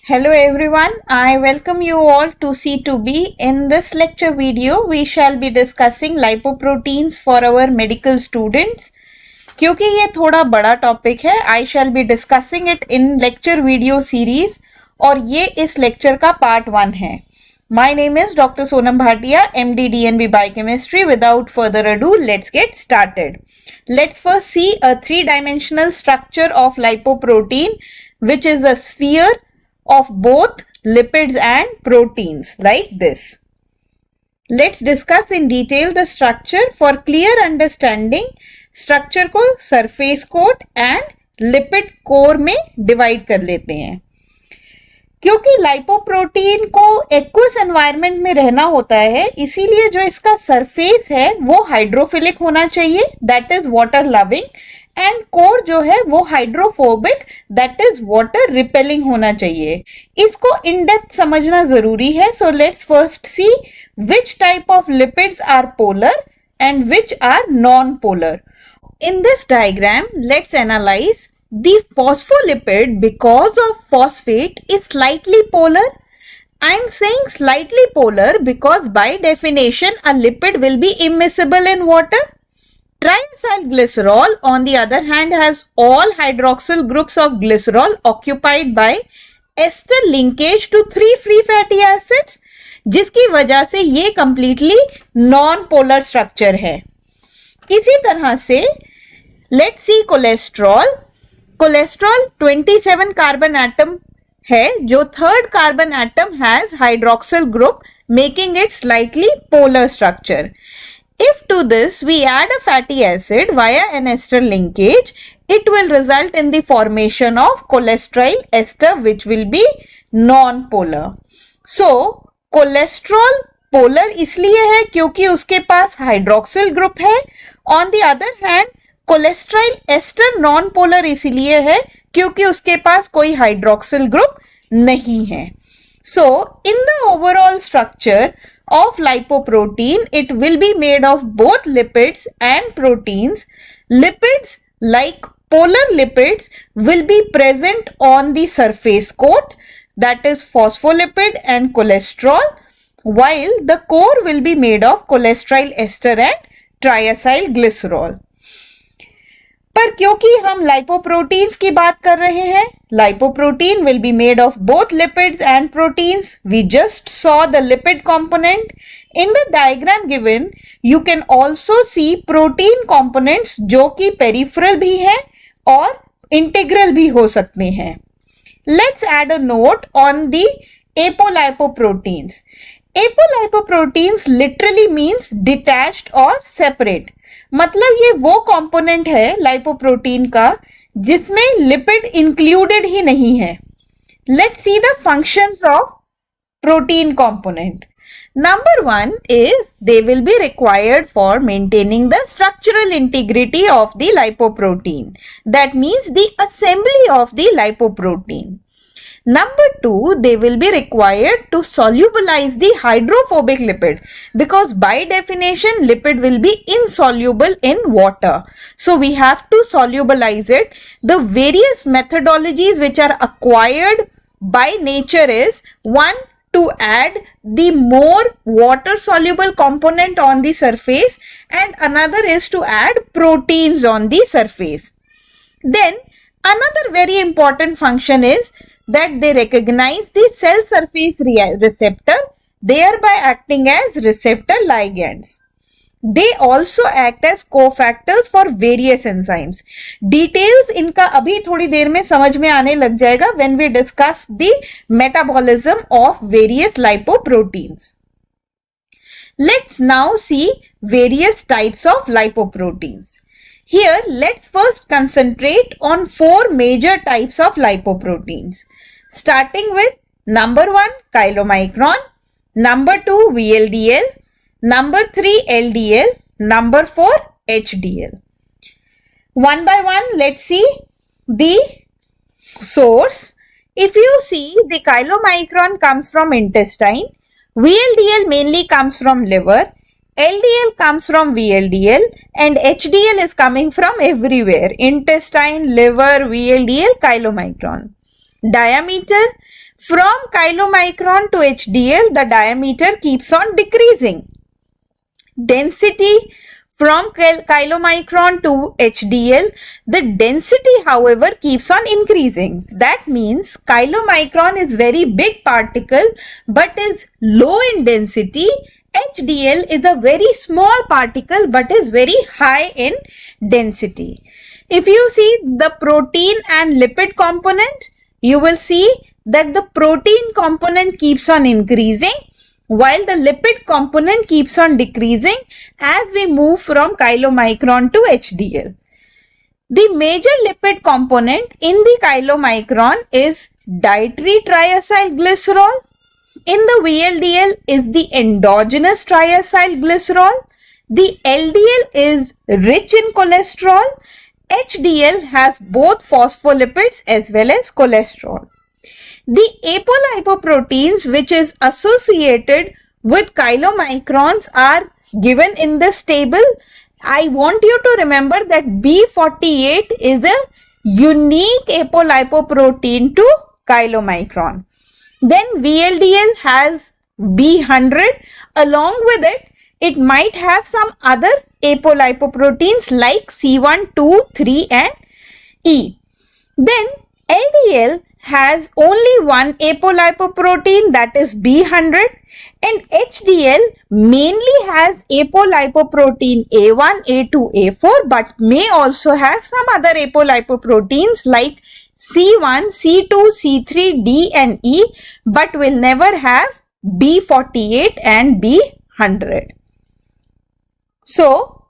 Hello everyone, I welcome you all to C2B. In this lecture video, we shall be discussing lipoproteins for our medical students. क्योंकि ये थोड़ा बड़ा topic है, I shall be discussing it in lecture video series और ये इस lecture का part 1 है. My name is Dr. Sonam Bhatia, MD DNB Biochemistry. Without further ado, let's get started. Let's first see a three-dimensional structure of lipoprotein, which is a sphere of both lipids and proteins like this. Let's discuss in detail the structure. For clear understanding, structure को surface coat and lipid core में divide कर लेते हैं. क्योंकि lipoprotein को aqueous environment में रहना होता है, इसीलिए जो इसका सरफेस है वो हाइड्रोफिलिक होना चाहिए, that is water loving, and core जो है वो hydrophobic, that is water repelling होना चाहिए. इसको इन डेप्थ समझना जरूरी है. So let's first see which type of lipids are polar and which are non polar. In this diagram, let's analyze the phospholipid. Because of phosphate is slightly polar. I am saying slightly polar because by definition a lipid will be immiscible in water. Triacylglycerol on the other hand has all hydroxyl groups of glycerol occupied by ester linkage to 3 free fatty acids, जिसकी वजह से ये completely non-polar structure है. इसी तरह से let's see cholesterol. Cholesterol 27 carbon atom है, जो third carbon atom has hydroxyl group making it slightly polar structure. If to this we add a fatty acid via an ester linkage, it will result in the formation of cholesterol ester which will be non-polar. So cholesterol polar इसलिए है क्योंकि उसके पास hydroxyl group है. On the other hand cholesterol ester non polar इसलिए है क्योंकि उसके पास कोई हाइड्रोक्सिल ग्रुप नहीं है. So in the overall structure of lipoprotein, it will be made of both lipids and proteins. Lipids, like polar lipids, will be present on the surface coat, that is phospholipid and cholesterol, while the core will be made of cholesterol ester and triacylglycerol. पर क्योंकि हम lipoproteins की बात कर रहे हैं, lipoprotein will be made of both lipids and proteins. We just saw the lipid component. In the diagram given, you can also see protein components जो कि peripheral भी हैं और integral भी हो सकते हैं. Let's add a note on the apolipoproteins. Apolipoproteins literally means detached or separate. मतलब ये वो कंपोनेंट है लाइपोप्रोटीन का जिसमें लिपिड इंक्लूडेड ही नहीं है. Let's see the functions of protein component. Number 1 is they will be required for maintaining the structural integrity of the lipoprotein. That means the assembly of the lipoprotein. Number 2, they will be required to solubilize the hydrophobic lipid because by definition lipid will be insoluble in water. So we have to solubilize it. The various methodologies which are acquired by nature is one, to add the more water soluble component on the surface, and another is to add proteins on the surface. Then another very important function is that they recognize the cell surface receptor, thereby acting as receptor ligands. They also act as cofactors for various enzymes. Details इनका अभी थोड़ी देर में समझ में आने लग जाएगा when we discuss the metabolism of various lipoproteins. Let's now see various types of lipoproteins. Here, let's first concentrate on 4 major types of lipoproteins. Starting with number 1, chylomicron, number 2, VLDL, number 3, LDL, number 4, HDL. One by one, let's see the source. If you see, the chylomicron comes from intestine, VLDL mainly comes from liver, LDL comes from VLDL, and HDL is coming from everywhere. Intestine, liver, VLDL, chylomicron. diameter. From chylomicron to HDL, the diameter keeps on decreasing. Density. From chylomicron to HDL, the density, however, keeps on increasing. That means chylomicron is very big particle but is low in density. HDL is a very small particle but is very high in density. If you see the protein and lipid component, you will see that the protein component keeps on increasing while the lipid component keeps on decreasing as we move from chylomicron to HDL. The major lipid component in the chylomicron is dietary triacylglycerol. In the VLDL is the endogenous triacylglycerol. The LDL is rich in cholesterol. HDL has both phospholipids as well as cholesterol. The apolipoproteins which is associated with chylomicrons are given in this table. I want you to remember that B48 is a unique apolipoprotein to chylomicron. Then VLDL has B100. Along with it, it might have some other apolipoproteins like C1, 2, 3 and E. Then LDL has only one apolipoprotein, that is B100, and HDL mainly has apolipoprotein A1, A2, A4 but may also have some other apolipoproteins like C1, C2, C3, D and E but will never have B48 and B100. So,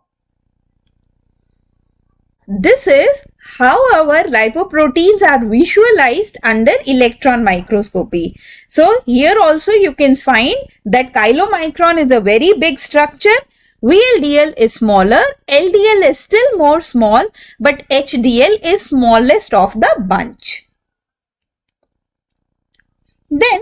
this is how our lipoproteins are visualized under electron microscopy. So, here also you can find that chylomicron is a very big structure, VLDL is smaller, LDL is still more small, but HDL is smallest of the bunch. Then,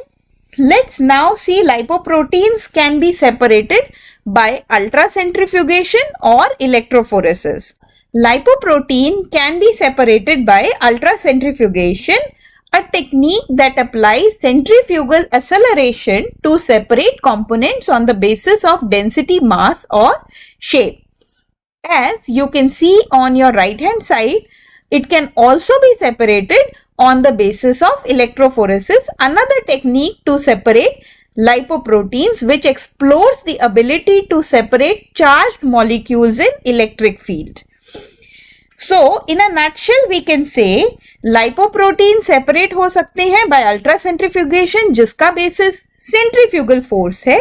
let's now see lipoproteins can be separated by ultracentrifugation or electrophoresis. Lipoprotein can be separated by ultracentrifugation, a technique that applies centrifugal acceleration to separate components on the basis of density, mass or shape. As you can see on your right hand side, it can also be separated on the basis of electrophoresis, another technique to separate lipoproteins which explores the ability to separate charged molecules in electric field. So, in a nutshell, we can say lipoprotein separate हो सकते हैं by ultracentrifugation जिसका basis centrifugal force है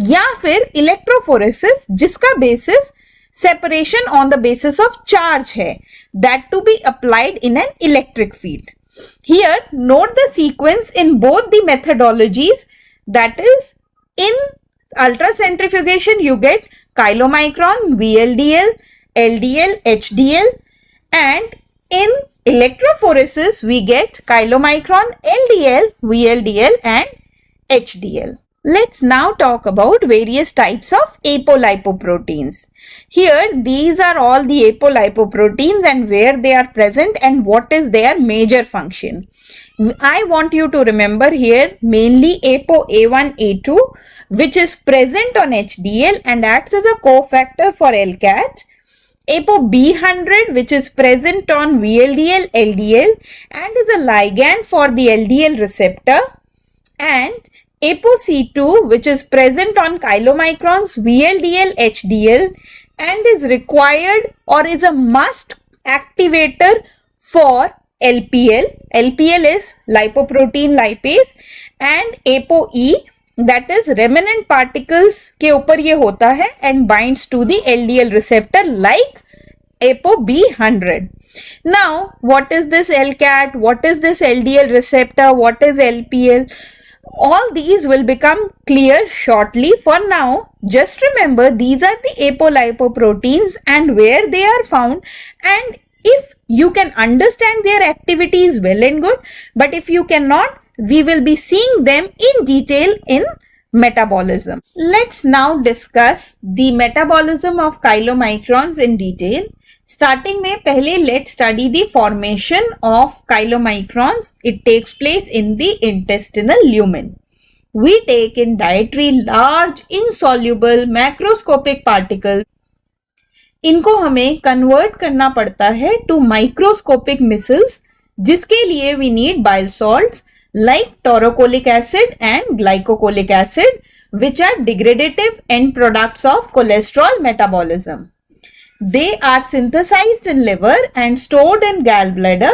या फिर electrophoresis जिसका basis separation on the basis of charge है, that to be applied in an electric field. Here, note the sequence in both the methodologies, that is in ultracentrifugation you get chylomicron, VLDL, LDL, HDL, and in electrophoresis we get chylomicron, LDL, VLDL and HDL. Let's now talk about various types of apolipoproteins. Here these are all the apolipoproteins and where they are present and what is their major function. I want you to remember here mainly ApoA1, A2 which is present on HDL and acts as a cofactor for LCAT. ApoB100 which is present on VLDL, LDL and is a ligand for the LDL receptor, and ApoC2 which is present on chylomicrons, VLDL, HDL and is required or is a must activator for LPL. LPL is lipoprotein lipase and ApoE, that is remnant particles के ऊपर ये होता है and binds to the LDL receptor like ApoB100. Now, what is this LCAT? What is this LDL receptor? What is LPL? All these will become clear shortly. For now, just remember these are the apolipoproteins and where they are found, and if you can understand their activities, well and good, but if you cannot, we will be seeing them in detail in metabolism. Let's now discuss the metabolism of chylomicrons in detail. Starting में पहले let's study the formation of chylomicrons. It takes place in the intestinal lumen. We take in dietary large insoluble macroscopic particles. इनको हमें convert करना पड़ता है to microscopic micelles, जिसके लिए we need bile salts like taurocholic acid and glycocholic acid, which are degradative end products of cholesterol metabolism. They are synthesized in liver and stored in gallbladder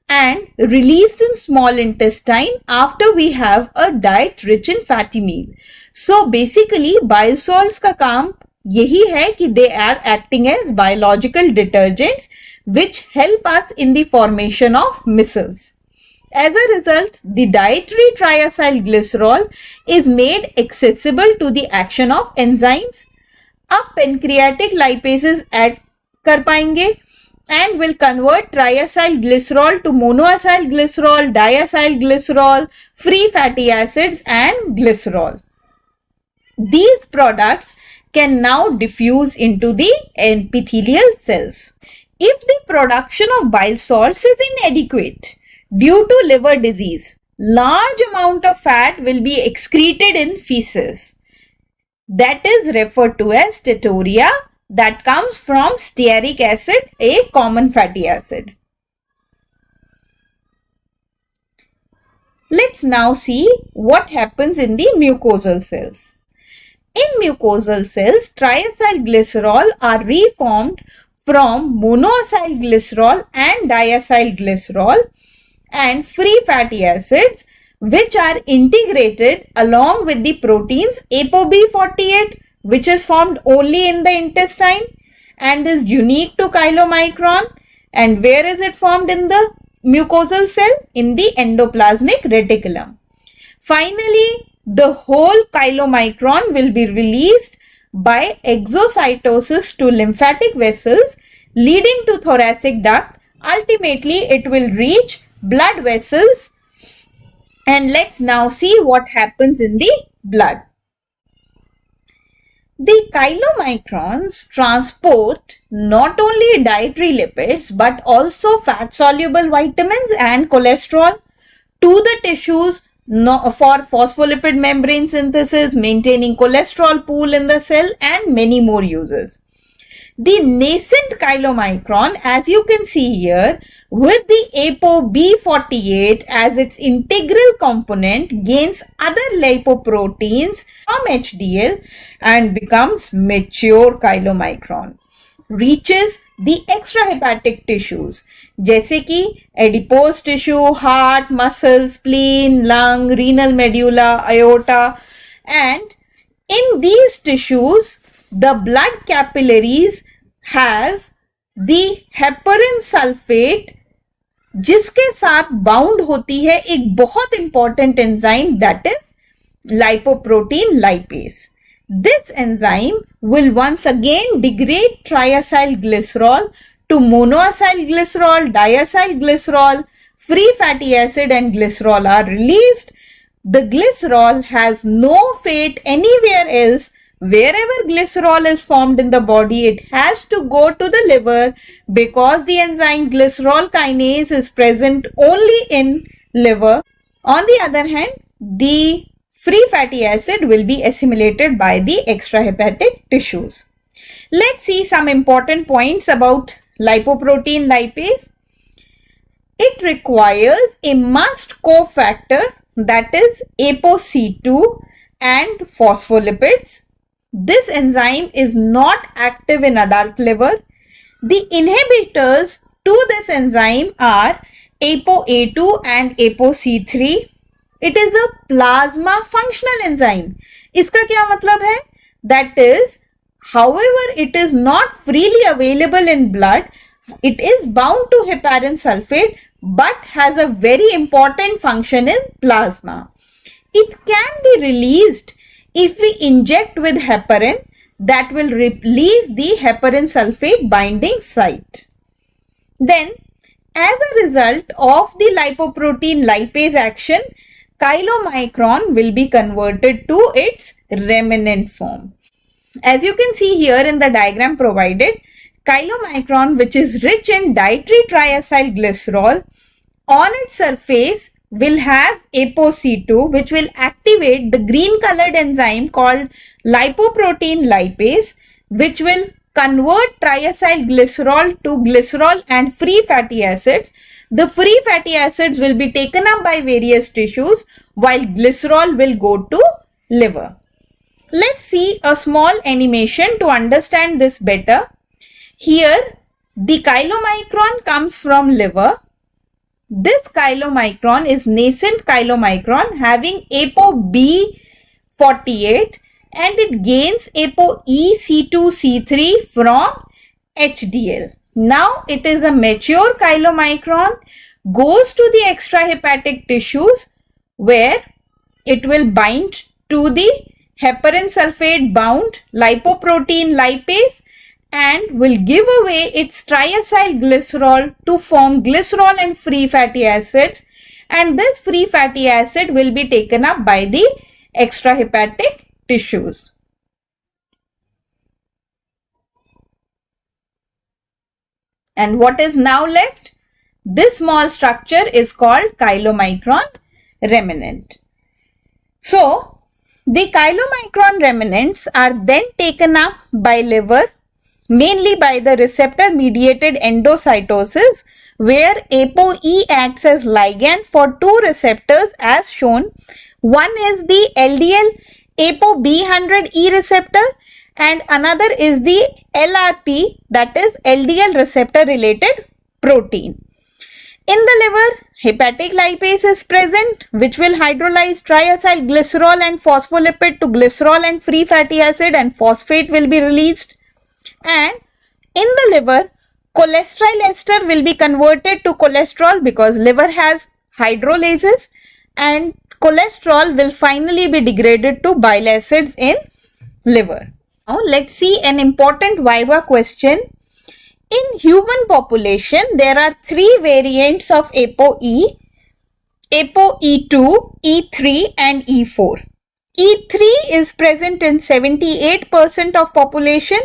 and released in small intestine after we have a diet rich in fatty meal. So basically bile salts का काम यही है कि they are acting as biological detergents which help us in the formation of micelles. As a result, the dietary triacyl glycerol is made accessible to the action of enzymes. अब pancreatic lipases add कर पाएंगे and will convert triacyl glycerol to monoacyl glycerol, diacyl glycerol, free fatty acids and glycerol. These products can now diffuse into the epithelial cells. If the production of bile salts is inadequate due to liver disease, large amount of fat will be excreted in feces. That is referred to as steatorrhea, that comes from stearic acid, a common fatty acid. Let's now see what happens in the mucosal cells. In mucosal cells, triacyl glycerol are reformed from monoacyl glycerol and diacyl glycerol and free fatty acids, which are integrated along with the proteins ApoB48, which is formed only in the intestine and is unique to chylomicron. And where is it formed in the mucosal cell? In the endoplasmic reticulum. Finally, the whole chylomicron will be released by exocytosis to lymphatic vessels, leading to thoracic duct. Ultimately, it will reach blood vessels. And let's now see what happens in the blood. The chylomicrons transport not only dietary lipids but also fat-soluble vitamins and cholesterol to the tissues for phospholipid membrane synthesis, maintaining cholesterol pool in the cell, and many more uses. The nascent chylomicron, as you can see here, with the ApoB48 as its integral component, gains other lipoproteins from HDL and becomes mature chylomicron. Reaches the extrahepatic tissues, जैसे कि adipose tissue, heart, muscle, spleen, lung, renal medulla, aorta, and in these tissues, the blood capillaries have the heparin sulfate, जिसके साथ bound होती है एक बहुत important enzyme, that is lipoprotein lipase. This enzyme will once again degrade triacyl glycerol to monoacyl glycerol, diacyl glycerol, free fatty acid and glycerol are released. The glycerol has no fate anywhere else. Wherever glycerol is formed in the body, it has to go to the liver because the enzyme glycerol kinase is present only in liver. On the other hand, the free fatty acid will be assimilated by the extrahepatic tissues. Let's see some important points about lipoprotein lipase. It requires a must cofactor, that is ApoC2 and phospholipids. This enzyme is not active in adult liver. The inhibitors to this enzyme are ApoA2 and ApoC3. It is a plasma functional enzyme. इसका क्या मतलब है? That is, however, it is not freely available in blood. It is bound to heparin sulfate but has a very important function in plasma. It can be released if we inject with heparin, that will release the heparin sulfate binding site. Then, as a result of the lipoprotein lipase action, chylomicron will be converted to its remnant form. As you can see here in the diagram provided, chylomicron, which is rich in dietary triacylglycerol, on its surface will have ApoC2, which will activate the green colored enzyme called lipoprotein lipase, which will convert triacylglycerol to glycerol and free fatty acids. The free fatty acids will be taken up by various tissues while glycerol will go to liver. Let's see a small animation to understand this better. Here, the chylomicron comes from liver. This chylomicron is nascent chylomicron having ApoB48 and it gains ApoE-C2-C3 from HDL. Now it is a mature chylomicron, goes to the extrahepatic tissues where it will bind to the heparin sulfate bound lipoprotein lipase and will give away its triacylglycerol to form glycerol and free fatty acids, and this free fatty acid will be taken up by the extrahepatic tissues. And what is now left? This small structure is called chylomicron remnant. So, the chylomicron remnants are then taken up by liver, mainly by the receptor-mediated endocytosis, where ApoE acts as ligand for two receptors as shown. One is the LDL ApoB100E receptor and another is the LRP, that is LDL receptor related protein. In the liver, hepatic lipase is present, which will hydrolyze triacylglycerol and phospholipid to glycerol and free fatty acid, and phosphate will be released. And in the liver, cholesterol ester will be converted to cholesterol because liver has hydrolases, and cholesterol will finally be degraded to bile acids in liver. Now let's see an important Viva question. In human population, there are three variants of ApoE: ApoE2, E3 and E4. E3 is present in 78% of population,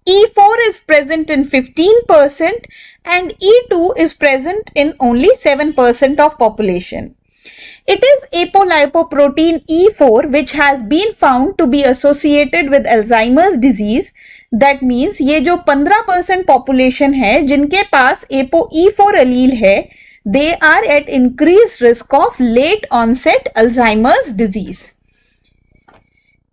E4 is present in 15% and E2 is present in only 7% of population. It is apolipoprotein E4 which has been found to be associated with Alzheimer's disease. That means ये जो 15% population है जिनके पास ApoE4 allele है, they are at increased risk of late onset Alzheimer's disease.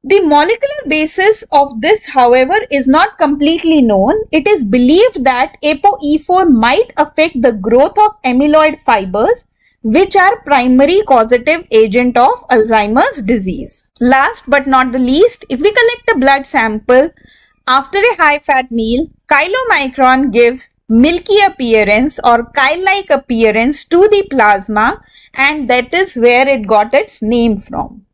The molecular basis of this, however, is not completely known. It is believed that ApoE4 might affect the growth of amyloid fibers, which are primary causative agent of Alzheimer's disease. Last but not the least, if we collect a blood sample after a high-fat meal, chylomicron gives milky appearance or chyle-like appearance to the plasma, and that is where it got its name from.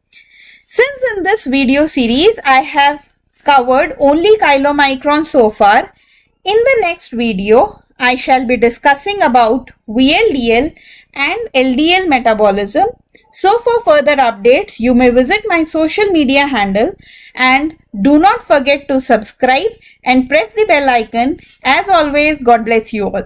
Since in this video series I have covered only chylomicron so far, in the next video I shall be discussing about VLDL and LDL metabolism. So for further updates, you may visit my social media handle and do not forget to subscribe and press the bell icon. As always, God bless you all.